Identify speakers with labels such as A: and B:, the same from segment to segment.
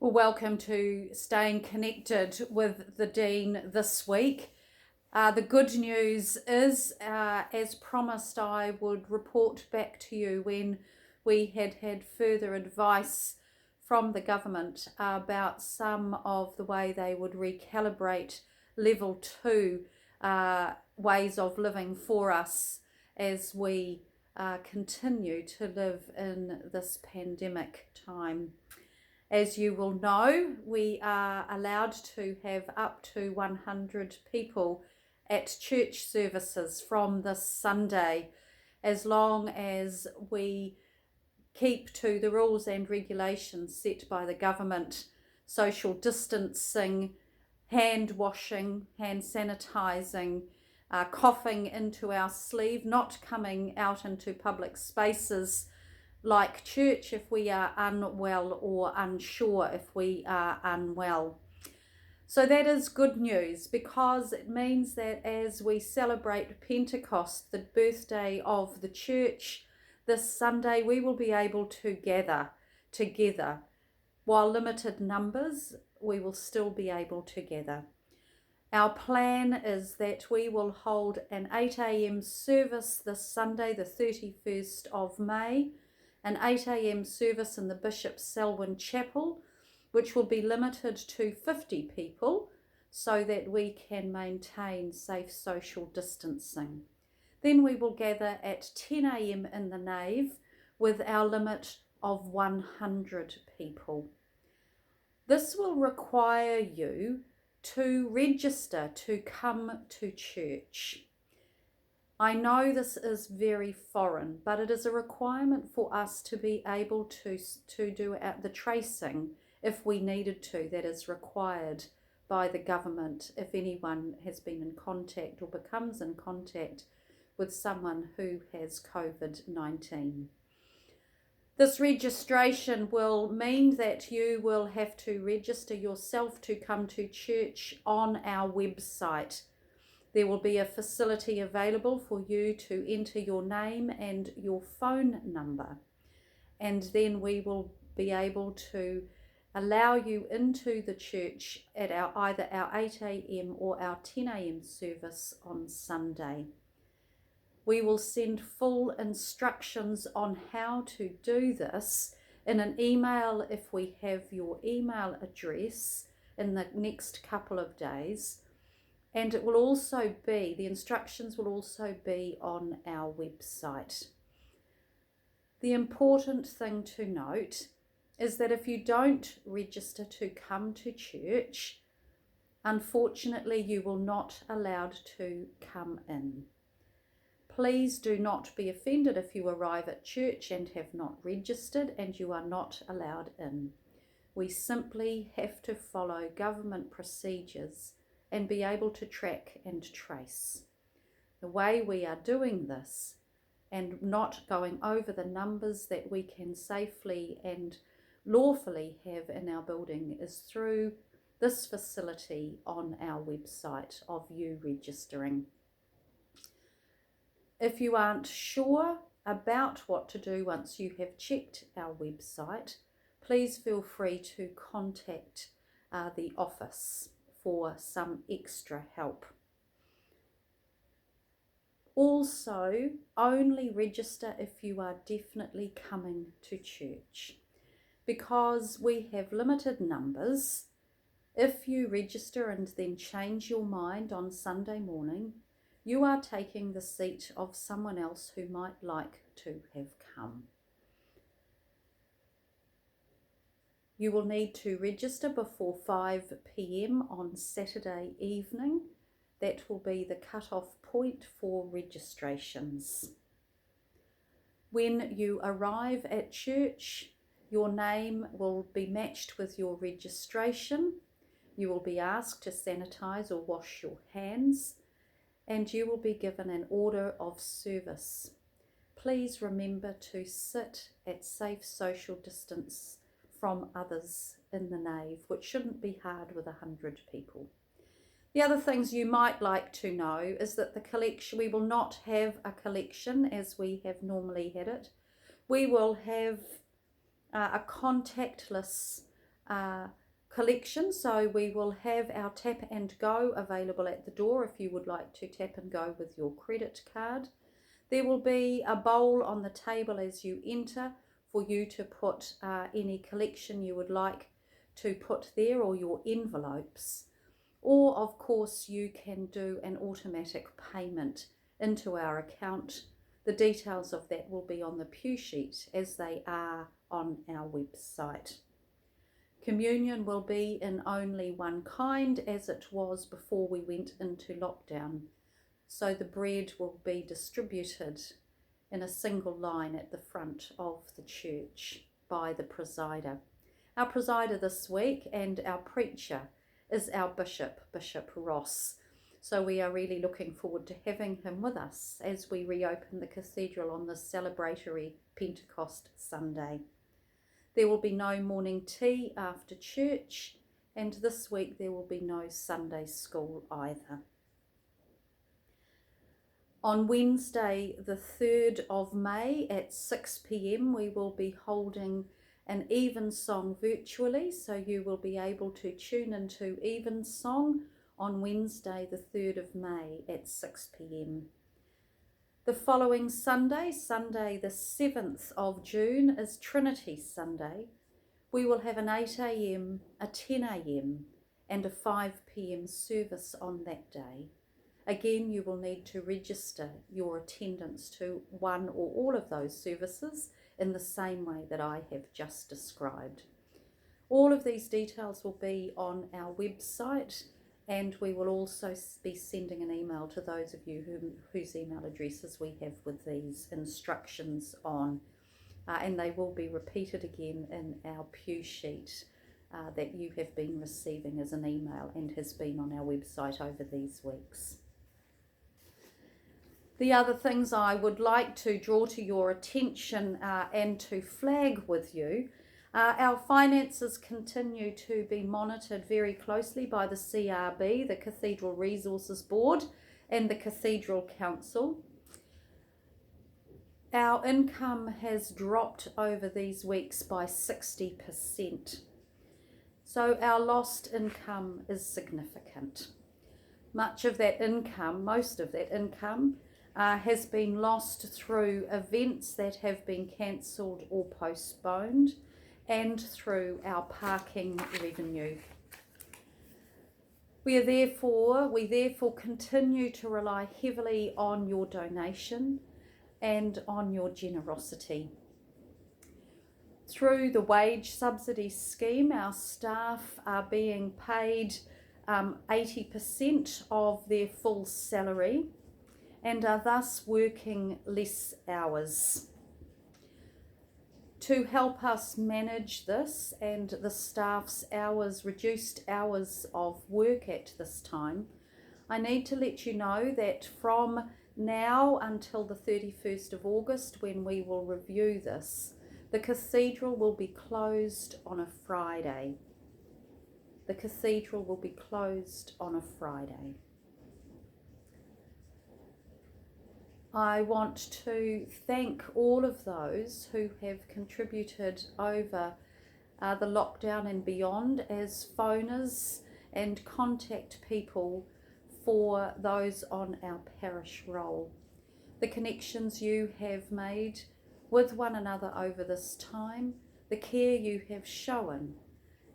A: Well, welcome to Staying Connected with the Dean this week. The good news is, as promised, I would report back to you when we had further advice from the government about some of the way they would recalibrate level 2 ways of living for us as we continue to live in this pandemic time. As you will know, we are allowed to have up to 100 people at church services from this Sunday, as long as we keep to the rules and regulations set by the government: social distancing, hand washing, hand sanitising, coughing into our sleeve, not coming out into public spaces like church if we are unwell or unsure if we are unwell. So that is good news, because it means that as we celebrate Pentecost, the birthday of the church, this Sunday, we will be able to gather together. While limited numbers, we will still be able to gather. Our plan is that we will hold an 8 a.m. service this Sunday, the 31st of May, an 8 a.m. service in the Bishop's Selwyn Chapel, which will be limited to 50 people so that we can maintain safe social distancing. Then we will gather at 10 a.m. in the nave with our limit of 100 people. This will require you to register to come to church. I know this is very foreign, but it is a requirement for us to be able to do the tracing if we needed to, that is required by the government if anyone has been in contact or becomes in contact with someone who has COVID-19. This registration will mean that you will have to register yourself to come to church on our website. There will be a facility available for you to enter your name and your phone number, and then we will be able to allow you into the church at either our 8 a.m. or our 10 a.m. service on Sunday. We will send full instructions on how to do this in an email if we have your email address in the next couple of days. And it will also be, the instructions will also be on our website. The important thing to note is that if you don't register to come to church, unfortunately you will not be allowed to come in. Please do not be offended if you arrive at church and have not registered and you are not allowed in. We simply have to follow government procedures and be able to track and trace. The way we are doing this and not going over the numbers that we can safely and lawfully have in our building is through this facility on our website of you registering. If you aren't sure about what to do once you have checked our website, please feel free to contact the office for some extra help. Also, only register if you are definitely coming to church, because we have limited numbers. If you register and then change your mind on Sunday morning, you are taking the seat of someone else who might like to have come. You will need to register before 5 p.m. on Saturday evening. That will be the cut-off point for registrations. When you arrive at church, your name will be matched with your registration. You will be asked to sanitize or wash your hands, and you will be given an order of service. Please remember to sit at safe social distance from others in the nave, which shouldn't be hard with 100 people. The other things you might like to know is that the collection, we will not have a collection as we have normally had it. We will have a contactless collection. So we will have our tap and go available at the door if you would like to tap and go with your credit card. There will be a bowl on the table as you enter for you to put any collection you would like to put there, or your envelopes. Or of course you can do an automatic payment into our account. The details of that will be on the pew sheet as they are on our website. Communion will be in only one kind, as it was before we went into lockdown. So the bread will be distributed in a single line at the front of the church by the presider. Our presider this week and our preacher is our Bishop, Bishop Ross. So we are really looking forward to having him with us as we reopen the cathedral on this celebratory Pentecost Sunday. There will be no morning tea after church, and this week there will be no Sunday school either. On Wednesday, the 3rd of May at 6 p.m, we will be holding an evensong virtually, so you will be able to tune into evensong on Wednesday, the 3rd of May at 6 p.m. The following Sunday, Sunday the 7th of June, is Trinity Sunday. We will have an 8 a.m, a 10 a.m, and a 5 p.m. service on that day. Again, you will need to register your attendance to one or all of those services in the same way that I have just described. All of these details will be on our website, and we will also be sending an email to those of you whose email addresses we have with these instructions on, and they will be repeated again in our pew sheet that you have been receiving as an email and has been on our website over these weeks. The other things I would like to draw to your attention and to flag with you, our finances continue to be monitored very closely by the CRB, the Cathedral Resources Board, and the Cathedral Council. Our income has dropped over these weeks by 60%. So our lost income is significant. Most of that income has been lost through events that have been cancelled or postponed, and through our parking revenue. We therefore continue to rely heavily on your donation and on your generosity. Through the wage subsidy scheme, our staff are being paid 80% of their full salary and are thus working less hours. To help us manage this and the staff's reduced hours of work at this time, I need to let you know that from now until the 31st of August, when we will review this, the cathedral will be closed on a Friday. The cathedral will be closed on a Friday. I want to thank all of those who have contributed over the lockdown and beyond as phoners and contact people for those on our parish roll. The connections you have made with one another over this time, the care you have shown,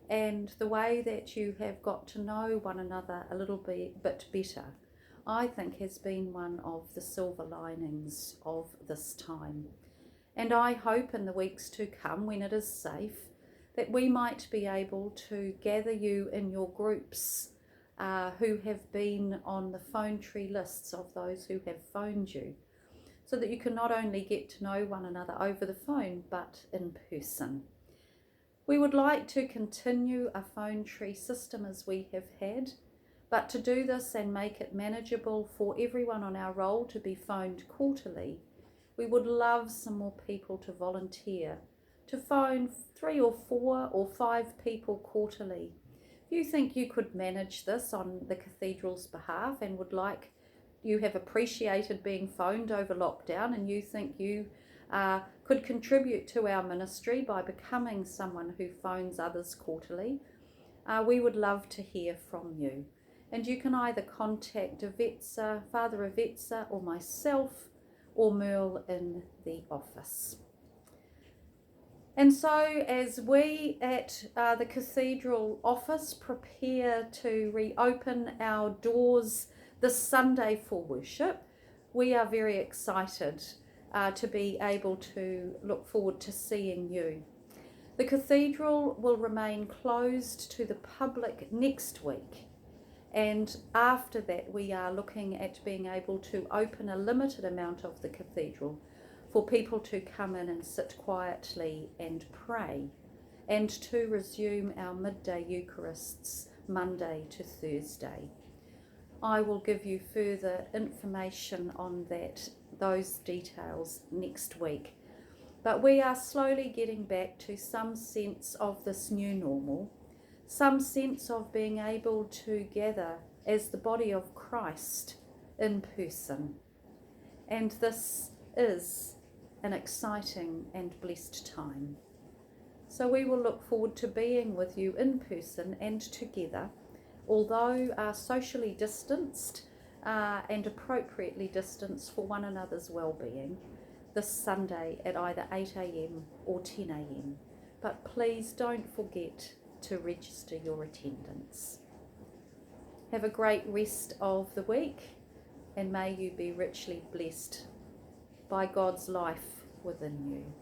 A: and the way that you have got to know one another a little bit better, I think has been one of the silver linings of this time. And I hope in the weeks to come, when it is safe, that we might be able to gather you in your groups who have been on the phone tree lists of those who have phoned you, so that you can not only get to know one another over the phone, but in person. We would like to continue a phone tree system as we have had, but to do this and make it manageable for everyone on our roll to be phoned quarterly, we would love some more people to volunteer to phone 3 or 4 or 5 people quarterly. If you think you could manage this on the cathedral's behalf and you have appreciated being phoned over lockdown, and you think you could contribute to our ministry by becoming someone who phones others quarterly, we would love to hear from you. And you can either contact Father Avetsa or myself, or Merle in the office. And so as we at the Cathedral office prepare to reopen our doors this Sunday for worship, we are very excited to be able to look forward to seeing you. The Cathedral will remain closed to the public next week, and after that we are looking at being able to open a limited amount of the Cathedral for people to come in and sit quietly and pray, and to resume our midday Eucharists Monday to Thursday. I will give you further information on those details next week. But we are slowly getting back to some sense of this new normal, some sense of being able to gather as the body of Christ in person. And this is an exciting and blessed time. So we will look forward to being with you in person and together, although socially distanced and appropriately distanced for one another's well-being, this Sunday at either 8 a.m. or 10 a.m. But please don't forget to register your attendance. Have a great rest of the week, and may you be richly blessed by God's life within you.